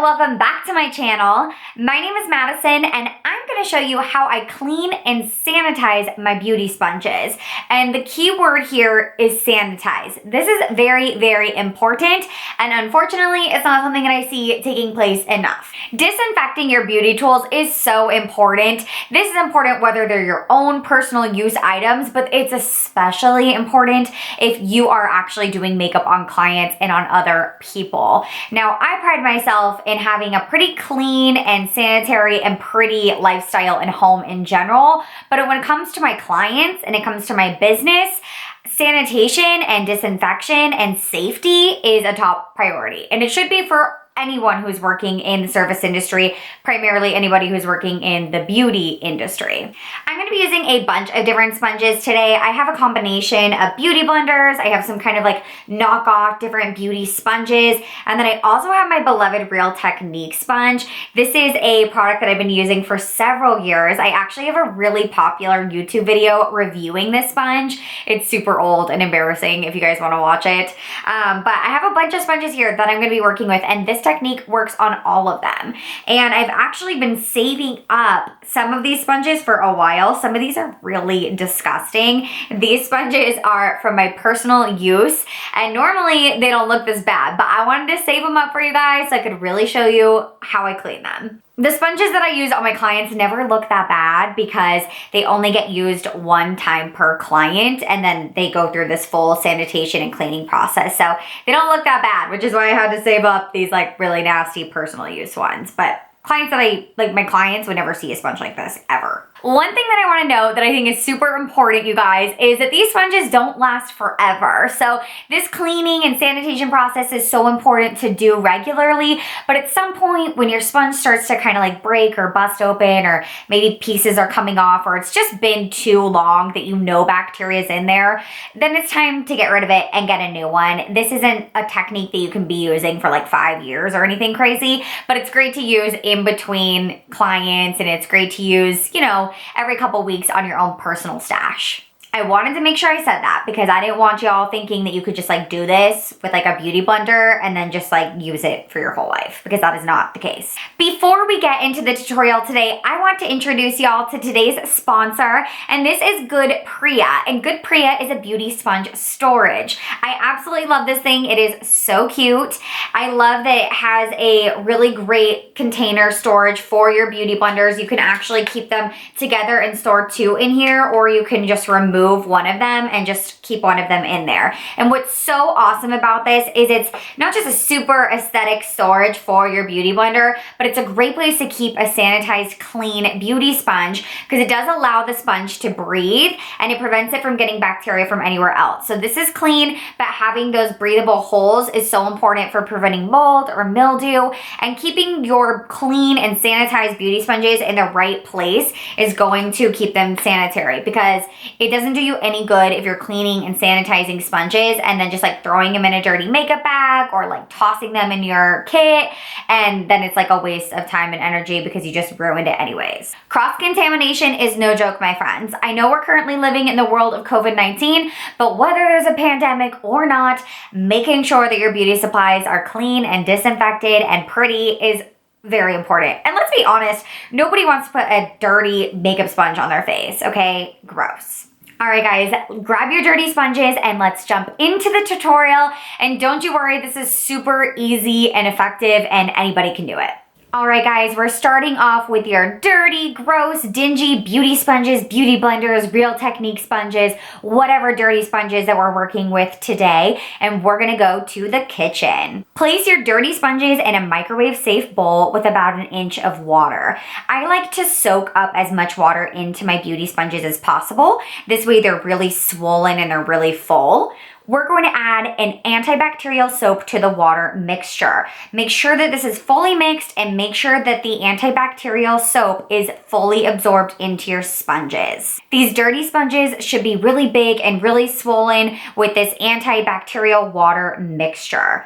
welcome back to my channel. My name is Madison and I'm going to show you how I clean and sanitize my beauty sponges. And the key word here is sanitize. This is very, very important, and unfortunately it's not something that I see taking place enough. Disinfecting your beauty tools is so important. This is important whether they're your own personal use items, but it's especially important if you are actually doing makeup on clients and on other people. Now, I pride myself in having a pretty clean and sanitary and pretty lifestyle and home in general, but when it comes to my clients and it comes to my business, sanitation and disinfection and safety is a top priority, and it should be for anyone who's working in the service industry, primarily anybody who's working in the beauty industry. I'm going to be using a bunch of different sponges today. I have a combination of beauty blenders. I have some kind of like knockoff different beauty sponges. And then I also have my beloved Real Technique sponge. This is a product that I've been using for several years. I actually have a really popular YouTube video reviewing this sponge. It's super old and embarrassing if you guys want to watch it. But I have a bunch of sponges here that I'm going to be working with, and this technique works on all of them. And I've actually been saving up some of these sponges for a while. Some of these are really disgusting. These sponges are from my personal use, and normally they don't look this bad, but I wanted to save them up for you guys so I could really show you how I clean them. The sponges that I use on my clients never look that bad because they only get used one time per client, and then they go through this full sanitation and cleaning process. So they don't look that bad, which is why I had to save up these like really nasty personal use ones. But my clients would never see a sponge like this ever. One thing that I want to note that I think is super important, you guys, is that these sponges don't last forever. So this cleaning and sanitation process is so important to do regularly, but at some point when your sponge starts to kind of like break or bust open, or maybe pieces are coming off, or it's just been too long that you know bacteria is in there, then it's time to get rid of it and get a new one. This isn't a technique that you can be using for like 5 years or anything crazy, but it's great to use in between clients, and it's great to use, you know, every couple weeks on your own personal stash. I wanted to make sure I said that because I didn't want y'all thinking that you could just like do this with like a beauty blender and then just like use it for your whole life, because that is not the case. Before we get into the tutorial today, I want to introduce y'all to today's sponsor, and this is Goodpriya. And Goodpriya is a beauty sponge storage. I absolutely love this thing. It is so cute. I love that it has a really great container storage for your beauty blenders. You can actually keep them together and store 2 in here, or you can just remove one of them and just keep one of them in there. And what's so awesome about this is it's not just a super aesthetic storage for your beauty blender, but it's a great place to keep a sanitized, clean beauty sponge, because it does allow the sponge to breathe and it prevents it from getting bacteria from anywhere else. So this is clean, but having those breathable holes is so important for preventing mold or mildew, and keeping your clean and sanitized beauty sponges in the right place is going to keep them sanitary, because it doesn't do you any good if you're cleaning and sanitizing sponges and then just like throwing them in a dirty makeup bag or like tossing them in your kit, and then it's like a waste of time and energy because you just ruined it anyways. Cross-contamination is no joke, my friends. I know we're currently living in the world of COVID-19, but whether there's a pandemic or not, making sure that your beauty supplies are clean and disinfected and pretty is very important. And let's be honest, nobody wants to put a dirty makeup sponge on their face, okay? Gross. All right, guys, grab your dirty sponges and let's jump into the tutorial. And don't you worry, this is super easy and effective and anybody can do it. All right, guys, we're starting off with your dirty, gross, dingy beauty sponges, beauty blenders, Real Technique sponges, whatever dirty sponges that we're working with today. And we're gonna go to the kitchen. Place your dirty sponges in a microwave-safe bowl with about 1 inch of water. I like to soak up as much water into my beauty sponges as possible. This way they're really swollen and they're really full. We're going to add an antibacterial soap to the water mixture. Make sure that this is fully mixed and make sure that the antibacterial soap is fully absorbed into your sponges. These dirty sponges should be really big and really swollen with this antibacterial water mixture.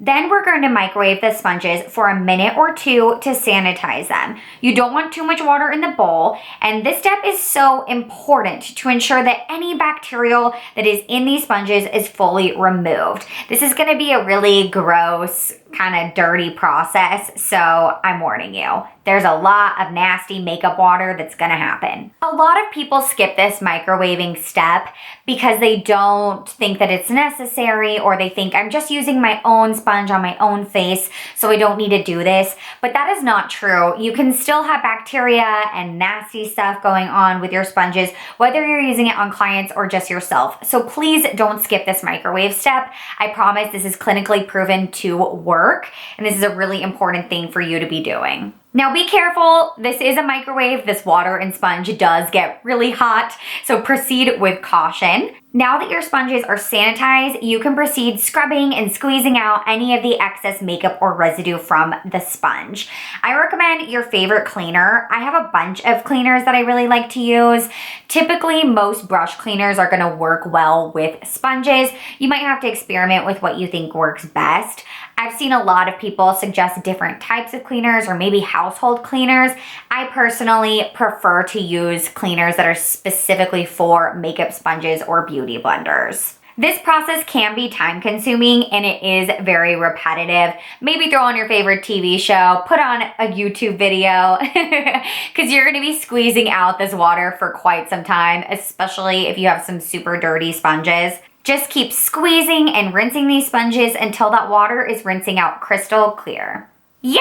Then we're going to microwave the sponges for a minute or two to sanitize them. You don't want too much water in the bowl, and this step is so important to ensure that any bacterial that is in these sponges is fully removed. This is going to be a really gross, kind of dirty process, so I'm warning you. There's a lot of nasty makeup water that's gonna happen. A lot of people skip this microwaving step because they don't think that it's necessary, or they think I'm just using my own sponge on my own face, so I don't need to do this. But that is not true. You can still have bacteria and nasty stuff going on with your sponges, whether you're using it on clients or just yourself. So please don't skip this microwave step. I promise this is clinically proven to work, and this is a really important thing for you to be doing. Now be careful, this is a microwave. This water and sponge does get really hot, so proceed with caution. Now that your sponges are sanitized, you can proceed scrubbing and squeezing out any of the excess makeup or residue from the sponge. I recommend your favorite cleaner. I have a bunch of cleaners that I really like to use. Typically, most brush cleaners are gonna work well with sponges. You might have to experiment with what you think works best. I've seen a lot of people suggest different types of cleaners, or maybe household cleaners. I personally prefer to use cleaners that are specifically for makeup sponges or beauty blenders. This process can be time consuming, and it is very repetitive. Maybe throw on your favorite TV show, put on a YouTube video, because you're gonna be squeezing out this water for quite some time, especially if you have some super dirty sponges. Just keep squeezing and rinsing these sponges until that water is rinsing out crystal clear. Yay!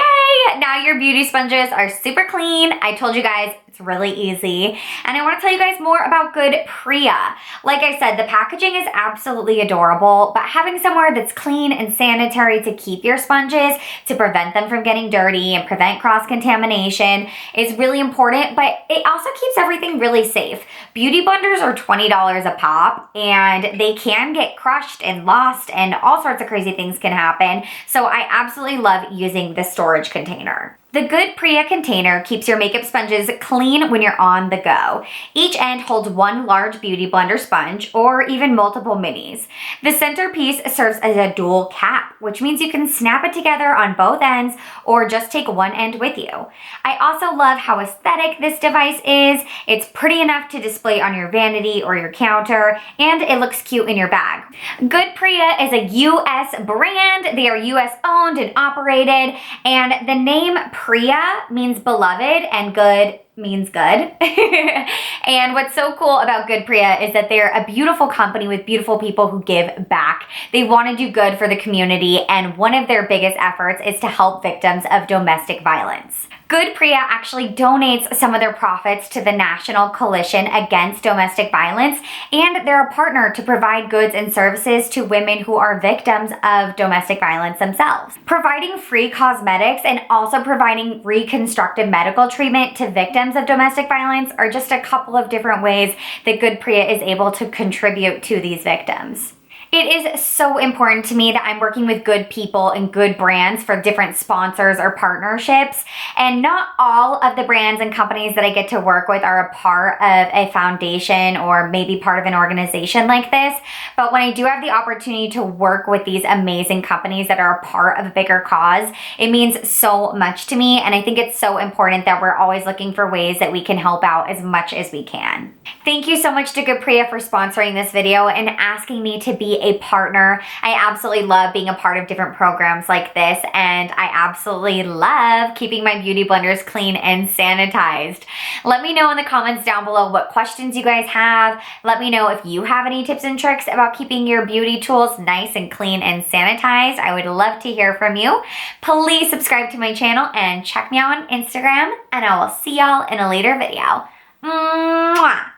Now your beauty sponges are super clean. I told you guys it's really easy. And I want to tell you guys more about Goodpriya. Like I said, the packaging is absolutely adorable, but having somewhere that's clean and sanitary to keep your sponges, to prevent them from getting dirty and prevent cross-contamination is really important, but it also keeps everything really safe. Beauty blenders are $20 a pop, and they can get crushed and lost, and all sorts of crazy things can happen. So I absolutely love using this storage container. The Goodpriya container keeps your makeup sponges clean when you're on the go. Each end holds one large beauty blender sponge, or even multiple minis. The centerpiece serves as a dual cap, which means you can snap it together on both ends or just take one end with you. I also love how aesthetic this device is. It's pretty enough to display on your vanity or your counter, and it looks cute in your bag. Goodpriya is a US brand. They are US owned and operated, and the name Priya means beloved, and good means good. And what's so cool about Goodpriya is that they're a beautiful company with beautiful people who give back. They want to do good for the community, and one of their biggest efforts is to help victims of domestic violence. Goodpriya actually donates some of their profits to the National Coalition Against Domestic Violence, and they're a partner to provide goods and services to women who are victims of domestic violence themselves. Providing free cosmetics and also providing reconstructive medical treatment to victims of domestic violence are just a couple of different ways that Goodpriya is able to contribute to these victims. It is so important to me that I'm working with good people and good brands for different sponsors or partnerships. And not all of the brands and companies that I get to work with are a part of a foundation or maybe part of an organization like this. But when I do have the opportunity to work with these amazing companies that are a part of a bigger cause, it means so much to me. And I think it's so important that we're always looking for ways that we can help out as much as we can. Thank you so much to Goodpriya for sponsoring this video and asking me to be a partner. I absolutely love being a part of different programs like this, and I absolutely love keeping my beauty blenders clean and sanitized. Let me know in the comments down below what questions you guys have. Let me know if you have any tips and tricks about keeping your beauty tools nice and clean and sanitized. I would love to hear from you. Please subscribe to my channel and check me out on Instagram, and I will see y'all in a later video. Mwah!